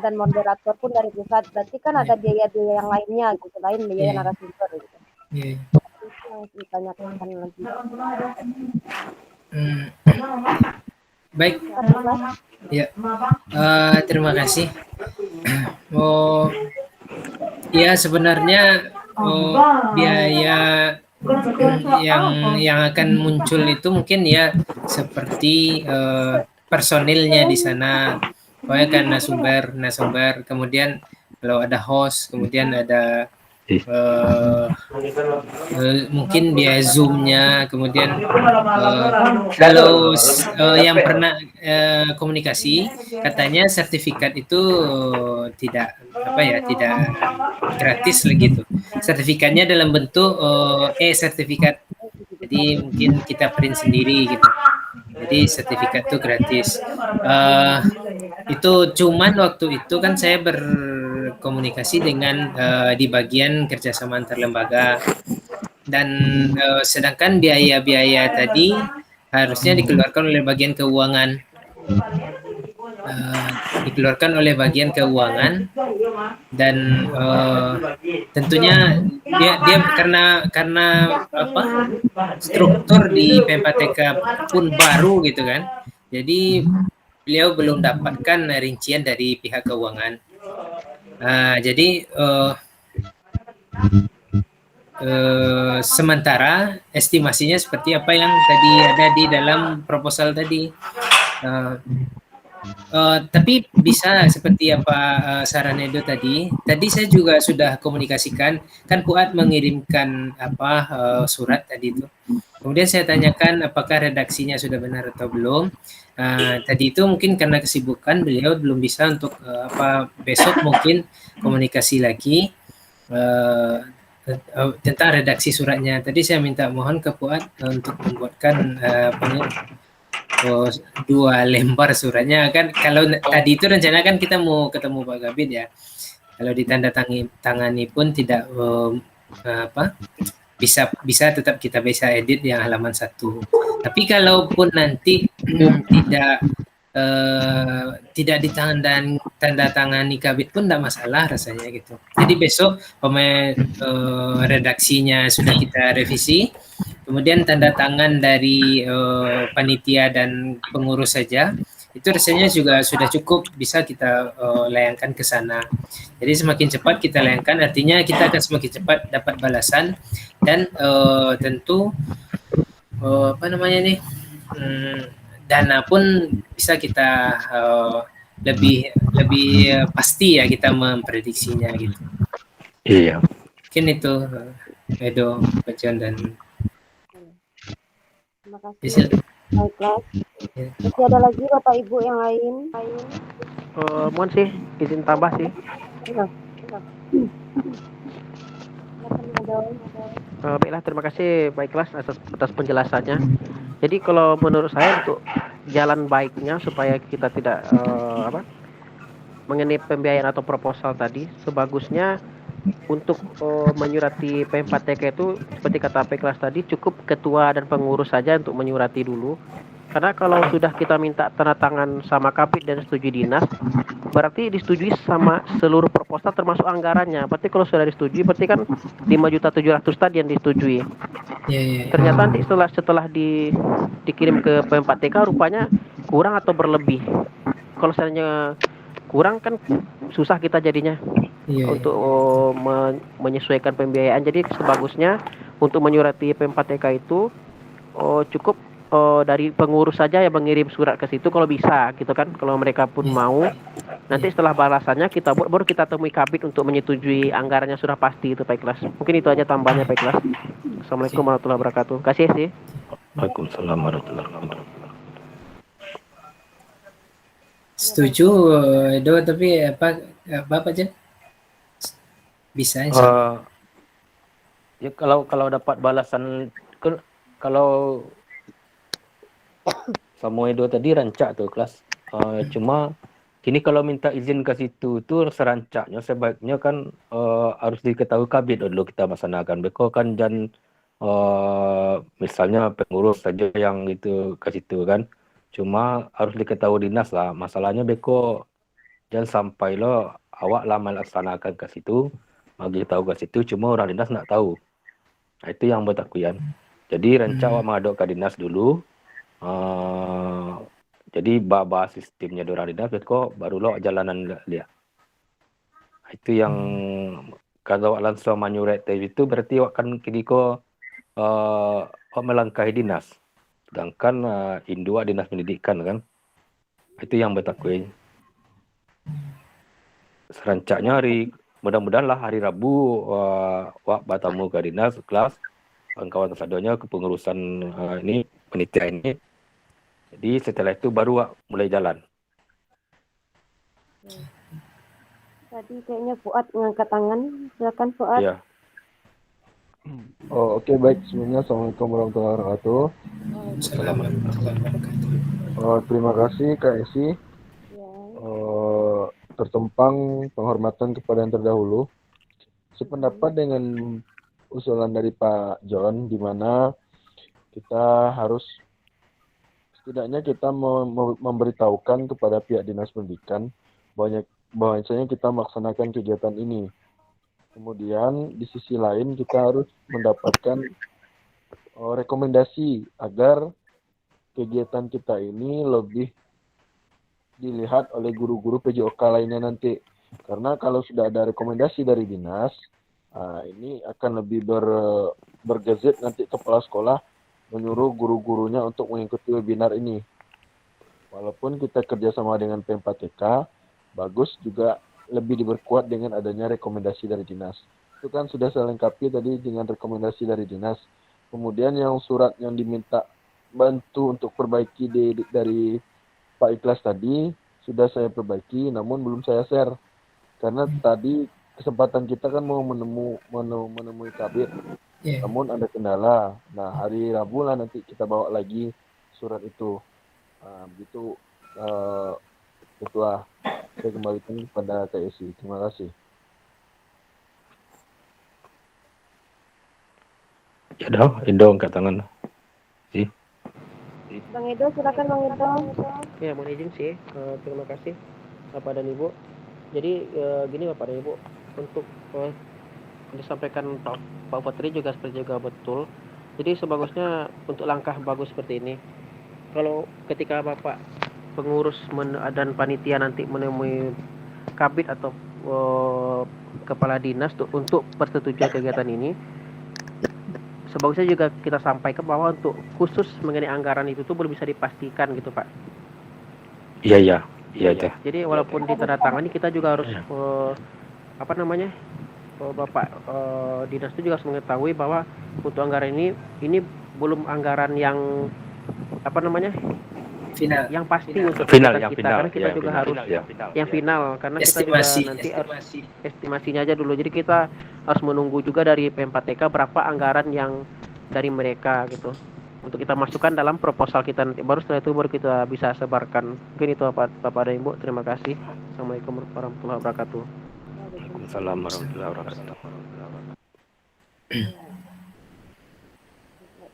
Speaker 3: dan moderator pun dari pusat. Berarti kan ada biaya-biaya yang lainnya gitu, selain biaya narasumber gitu.
Speaker 2: Ya.
Speaker 3: Itu yang ditanyakan lagi.
Speaker 2: Baik. Ya. Terima kasih. Ya sebenarnya biaya yang akan muncul itu mungkin ya seperti personilnya di sana. Pokoknya kan narasumber, kemudian kalau ada host, kemudian ada mungkin biaya Zoom-nya, kemudian kalau yang pernah komunikasi katanya sertifikat itu tidak gratis begitu. Sertifikatnya dalam bentuk sertifikat. Jadi mungkin kita print sendiri gitu. Jadi sertifikat itu gratis. Itu cuman waktu itu kan saya berkomunikasi dengan di bagian kerjasama antar lembaga, dan sedangkan biaya-biaya tadi harusnya dikeluarkan oleh bagian keuangan. Dan tentunya dia karena struktur di PMPTK pun baru gitu kan. Jadi beliau belum dapatkan rincian dari pihak keuangan. Jadi sementara estimasinya seperti apa yang tadi ada di dalam proposal tadi. Tapi bisa seperti apa saran Edo tadi. Tadi saya juga sudah komunikasikan, kan Fuad mengirimkan surat tadi itu. Kemudian saya tanyakan apakah redaksinya sudah benar atau belum. Tadi itu mungkin karena kesibukan beliau belum bisa untuk besok mungkin komunikasi lagi tentang redaksi suratnya. Tadi saya minta mohon ke Fuad untuk membuatkan 2 lembar suratnya kan. Kalau tadi itu rencana kan kita mau ketemu Pak Kabid ya. Kalau ditandatangani pun tidak bisa tetap kita bisa edit yang halaman 1. Tapi kalaupun nanti tidak ditandatangani Kabid pun tidak masalah rasanya gitu. Jadi besok redaksinya sudah kita revisi, kemudian tanda tangan dari panitia dan pengurus saja, itu rasanya juga sudah cukup bisa kita layangkan ke sana. Jadi semakin cepat kita layangkan, artinya kita akan semakin cepat dapat balasan, dan tentu dana pun bisa kita lebih pasti ya kita memprediksinya gitu.
Speaker 4: Iya.
Speaker 2: Mungkin itu Edo, Bajon, dan
Speaker 3: Terima kasih. Baiklah. Masih ada lagi Bapak Ibu yang lain?
Speaker 7: Mohon sih izin tambah sih. Baiklah, terima kasih Pak Ikhlas atas penjelasannya. Jadi kalau menurut saya untuk jalan baiknya supaya kita tidak mengenai pembiayaan atau proposal tadi, sebagusnya untuk menyurati P4TK itu seperti kata P kelas tadi, cukup ketua dan pengurus saja untuk menyurati dulu. Karena kalau sudah kita minta tanda tangan sama Kabid dan setuju dinas, berarti disetujui sama seluruh proposal termasuk anggarannya. Berarti kalau sudah disetujui, berarti kan 5.700.000 tadi yang disetujui.
Speaker 2: Iya.
Speaker 7: Ternyata nanti setelah dikirim ke P4TK rupanya kurang atau berlebih. Kalau misalnya kurang kan susah kita jadinya untuk menyesuaikan pembiayaan. Jadi sebagusnya untuk menyurati P4TK itu cukup dari pengurus saja yang mengirim surat ke situ kalau bisa gitu kan. Kalau mereka pun mau, nanti setelah balasannya kita baru kita temui Kabid untuk menyetujui anggarannya sudah pasti itu Pak Ikhlas. Mungkin itu aja tambahnya Pak Ikhlas. Assalamualaikum warahmatullahi wabarakatuh. Kasih sih.
Speaker 4: Waalaikumsalam warahmatullahi wabarakatuh.
Speaker 2: Setuju, Edo, tapi apa aja? Bisa
Speaker 4: ya kalau dapat balasan kalau sama Edo tadi rancak tuh kelas. Cuma kini kalau minta izin ke situ tuh serancaknya sebaiknya kan harus diketahui Kabid dulu kita laksanakan. Beko kan dan misalnya pengurus saja yang itu ke situ kan. Cuma harus diketahui dinas lah. Masalahnya beko jangan sampai lo awak lah melaksanakan ke situ, bagi tahu ke situ, cuma orang dinas nak tahu. Nah, itu yang buat aku yan. Jadi rencana awak mengaduk ke dinas dulu. Jadi bahas sistemnya di orang dinas, beko baru lo jalanan dia. Itu yang kalau langsung menyurat itu berarti awak kan kini ko melangkahi dinas. Sedangkan indua dinas pendidikan kan, itu yang bertakwa. Serancaknya mudah-mudahan lah hari Rabu wak bertemu ke dinas kelas kawan tersadonya kepengurusan ini panitia ini. Jadi setelah itu baru wak mulai jalan.
Speaker 3: Tadi kayaknya Fuad mengangkat tangan. Silakan Fuad.
Speaker 4: Iya.
Speaker 5: Oke, baik. Semuanya Assalamualaikum warahmatullahi wabarakatuh. Terima kasih Kak Esi. Tertumpang penghormatan kepada yang terdahulu. Sependapat dengan usulan dari Pak John, di mana kita harus setidaknya kita memberitahukan kepada pihak dinas pendidikan bahwasanya kita melaksanakan kegiatan ini. Kemudian di sisi lain kita harus mendapatkan rekomendasi agar kegiatan kita ini lebih dilihat oleh guru-guru PJOK lainnya nanti. Karena kalau sudah ada rekomendasi dari dinas, ini akan lebih bergezet nanti kepala sekolah menyuruh guru-gurunya untuk mengikuti webinar ini. Walaupun kita kerjasama dengan P4TK, bagus juga lebih diperkuat dengan adanya rekomendasi dari dinas. Itu kan sudah saya lengkapi tadi dengan rekomendasi dari dinas. Kemudian yang surat yang diminta bantu untuk perbaiki dari Pak Ikhlas tadi sudah saya perbaiki, namun belum saya share. Karena tadi kesempatan kita kan mau menemui Kabid, namun ada kendala. Nah, hari Rabu lah nanti kita bawa lagi surat itu. Begitu Ketua. Saya kembalikan kepada KSI. Terima kasih.
Speaker 4: Ya dah, Edo angkat tangan.
Speaker 3: Bang Edo, silakan Bang Edo.
Speaker 7: Ya, mohon izin sih. Terima kasih Bapak dan Ibu. Jadi gini Bapak dan Ibu, untuk disampaikan Pak Putri juga seperti juga betul. Jadi sebagusnya untuk langkah bagus seperti ini. Kalau ketika Bapak pengurus dan panitia nanti menemui Kabid atau kepala dinas untuk persetujuan kegiatan ini, sebagusnya juga kita sampaikan bahwa untuk khusus mengenai anggaran itu tuh belum bisa dipastikan gitu Pak.
Speaker 4: Iya.
Speaker 7: Jadi walaupun ditandatangani kita juga harus Bapak dinas itu juga harus mengetahui bahwa untuk anggaran ini belum anggaran yang
Speaker 2: final,
Speaker 7: yang pasti untuk
Speaker 4: final,
Speaker 7: kita karena kita juga harus yang final karena kita juga nanti harus estimasinya aja dulu. Jadi kita harus menunggu juga dari P4TK berapa anggaran yang dari mereka gitu untuk kita masukkan dalam proposal kita nanti. Baru setelah itu baru kita bisa sebarkan. Mungkin itu Bapak dan Ibu. Terima kasih. Assalamualaikum warahmatullahi wabarakatuh.
Speaker 4: Assalamualaikum warahmatullahi wabarakatuh.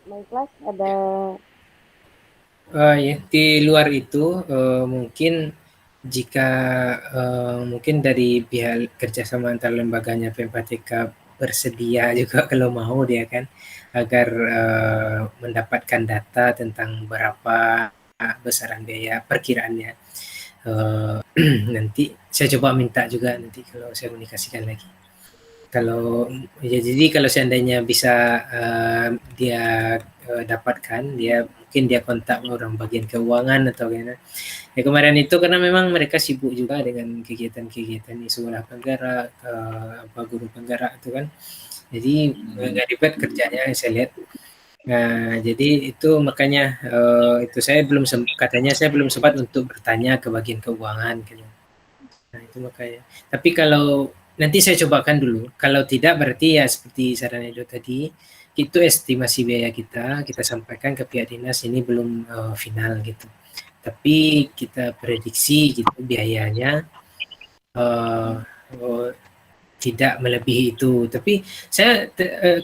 Speaker 3: Baiklah, ada
Speaker 2: Ya, di luar itu mungkin jika mungkin dari pihak kerjasama antar lembaganya PMPTK bersedia juga kalau mau dia kan agar mendapatkan data tentang berapa besaran biaya perkiraannya. Nanti saya coba minta juga nanti kalau saya komunikasikan lagi. Kalau ya jadi kalau seandainya bisa dia dapatkan, dia mungkin dia kontak orang bagian keuangan atau gimana. Ya kemarin itu karena memang mereka sibuk juga dengan kegiatan-kegiatan di sekolah penggerak, apa guru penggerak itu kan. Jadi nggak ribet kerjanya saya lihat. Nah, jadi itu makanya itu saya belum katanya saya belum sempat untuk bertanya ke bagian keuangan gitu. Nah, itu makanya. Tapi kalau nanti saya cobakan dulu. Kalau tidak berarti ya seperti saran Edo tadi, itu estimasi biaya kita sampaikan ke pihak dinas ini belum final gitu. Tapi kita prediksi gitu biayanya tidak melebihi itu. Tapi saya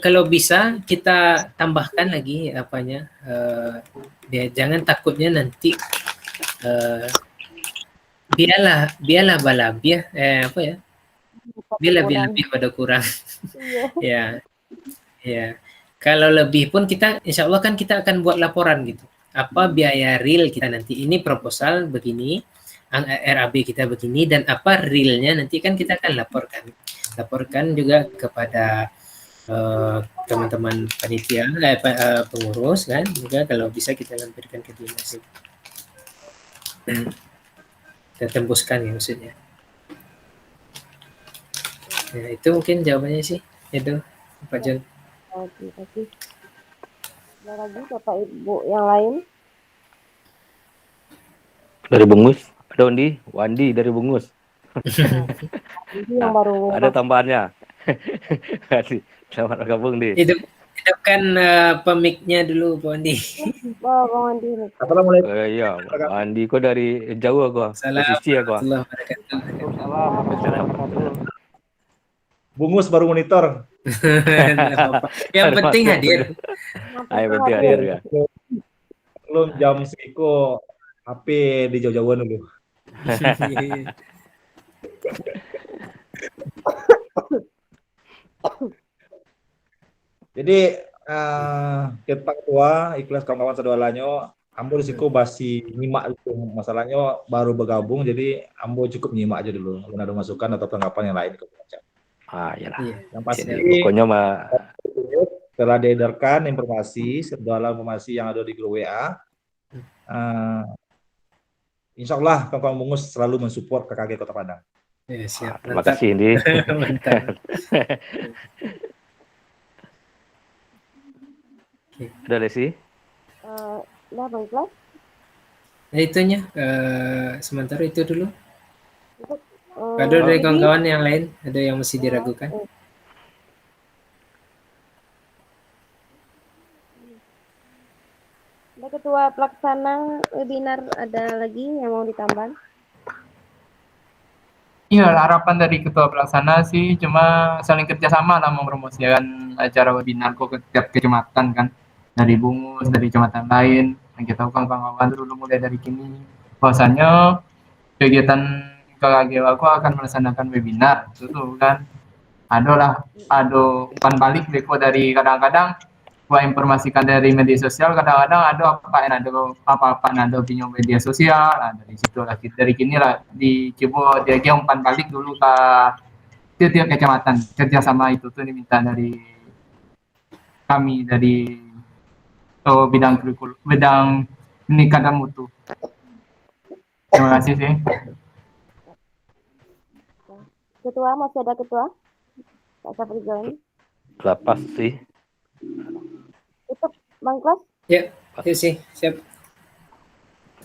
Speaker 2: kalau bisa kita tambahkan lagi apanya, jangan takutnya nanti biarlah balabia apa ya? Biarlah lebih pada kurang. Ya. Ya. Kalau lebih pun kita insya Allah kan kita akan buat laporan gitu. Apa biaya real kita nanti ini proposal begini, RAB kita begini dan apa realnya nanti kan kita akan laporkan juga kepada teman-teman panitia pengurus kan juga kalau bisa kita lampirkan ke dinas. Kita tembuskan ya maksudnya. Ya, itu mungkin jawabannya sih itu Pak John.
Speaker 3: terima kasih. Ada lagi Bapak Ibu yang lain?
Speaker 4: Dari Bungus, ada Wandi dari Bungus.
Speaker 3: Ini yang baru
Speaker 4: Ada tambahannya. Selamat bergabung di.
Speaker 2: Hidupkan pemiknya dulu Pak Wandi.
Speaker 3: Bang Wandi.
Speaker 9: Assalamualaikum.
Speaker 4: Iya, Wandi kok dari jauh gua. Posisi ya gua.
Speaker 9: Bungus baru monitor.
Speaker 2: Yang penting hadir.
Speaker 4: Ayo penting hadir ya.
Speaker 9: Belum jam segitu HP di jauh-jauhan dulu. Jadi kita ketua ikhlas kawan-kawan sedoalanyo, ambo risiko basi nyimak itu masalahnya baru bergabung jadi ambo cukup nyimak aja dulu. Belum ada masukan atau tanggapan yang lain.
Speaker 4: Iyalah.
Speaker 9: Yang pasti
Speaker 4: pokoknya
Speaker 9: telah diedarkan informasi segala informasi yang ada di grup WA. Insya Allah kawan-kawan Bungus selalu mensupport KKG Kota Padang.
Speaker 2: Ya, siap.
Speaker 4: Terima kasih Indi.
Speaker 2: Mantap.
Speaker 4: Ada Desi?
Speaker 3: Udah baiklah.
Speaker 2: Nah itunya sementara itu dulu.
Speaker 3: Untuk
Speaker 2: Ada dari kawan-kawan yang lain, ada yang masih diragukan.
Speaker 3: Ada ketua pelaksana webinar, ada lagi yang mau ditambah?
Speaker 6: Iya, harapan dari ketua pelaksana sih cuma saling kerjasama lah mempromosikan acara webinar kok ke tiap kecamatan kan, dari Bungus, dari kecamatan lain. Yang kita tahu kawan-kawan dulu mulai dari kini bahwasanya kegiatan KKG aku akan melaksanakan webinar itu kan. Ada umpan balik beko dari kadang-kadang gua informasikan dari media sosial, kadang-kadang ada apa-apa ada opini media sosial. Nah, dari situ lah dari kini lah dicoba dia umpan balik dulu ke tiap kecamatan. Kerjasama itu tuh diminta dari kami dari bidang kurikulum, bidang pendidikan mutu. Terima kasih sih.
Speaker 3: Ketua, masih ada ketua? Pak Sapri join.
Speaker 4: Lepas sih.
Speaker 3: Tutup, Bang Klas?
Speaker 2: Ya, itu sih, siap.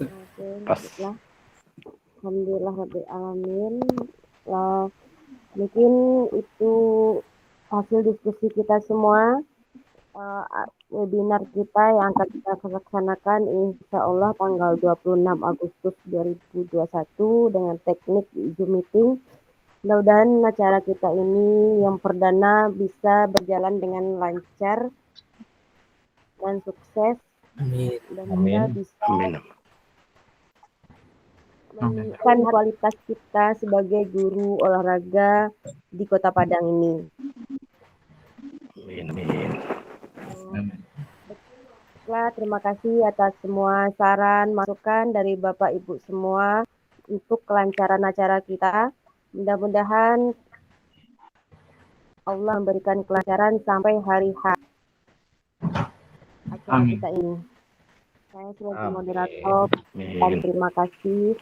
Speaker 3: Oke, baiklah. Alhamdulillah Rabbil Alamin. Lah, mungkin itu hasil diskusi kita semua. Webinar kita yang akan kita laksanakan insya Allah tanggal 26 Agustus 2021 dengan teknik Zoom meeting Mudah-mudahan acara kita ini yang perdana bisa berjalan dengan lancar dan sukses
Speaker 2: Amin.
Speaker 3: dan
Speaker 9: Amin.
Speaker 3: kita bisa
Speaker 4: Amin.
Speaker 3: meningkatkan kualitas kita sebagai guru olahraga di Kota Padang ini.
Speaker 4: Amin. Amin.
Speaker 3: Baiklah, terima kasih atas semua saran, masukan dari Bapak Ibu semua untuk kelancaran acara kita. Mudah-mudahan Allah memberikan kelancaran sampai hari H acara
Speaker 6: Amin.
Speaker 3: kita ini. Saya sebagai
Speaker 9: Amin.
Speaker 3: moderator dan
Speaker 4: Amin.
Speaker 3: terima kasih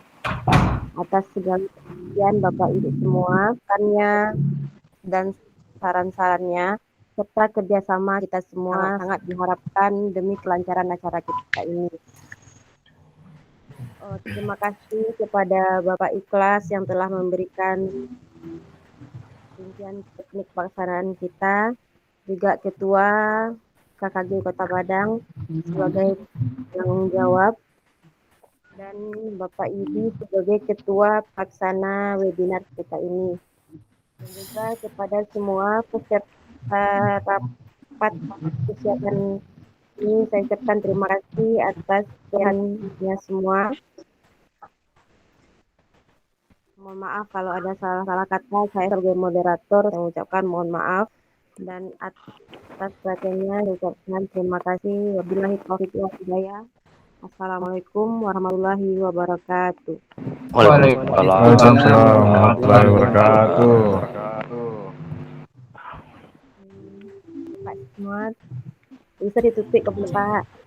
Speaker 3: atas segala perhatian Bapak Ibu semua, masukannya dan saran-sarannya serta kerjasama kita semua sangat diharapkan demi kelancaran acara kita ini. Terima kasih kepada Bapak Ikhlas yang telah memberikan rincian teknik pelaksanaan kita, juga Ketua KKG Kota Padang sebagai penanggung jawab, dan Bapak Yudi sebagai Ketua Pelaksana webinar kita ini. Dan juga kepada semua peserta rapat kesiapan ini saya ucapkan terima kasih atas perhatiannya semua. Mohon maaf kalau ada salah-salah kata, saya sebagai moderator saya ucapkan mohon maaf, dan atas perhatiannya saya ucapkan terima kasih. Wabillahi taufiq wal hidayah. Assalamualaikum warahmatullahi wabarakatuh.
Speaker 4: Waalaikumsalam
Speaker 5: warahmatullahi wabarakatuh.
Speaker 3: Pak semua bisa ditutup ke Pak.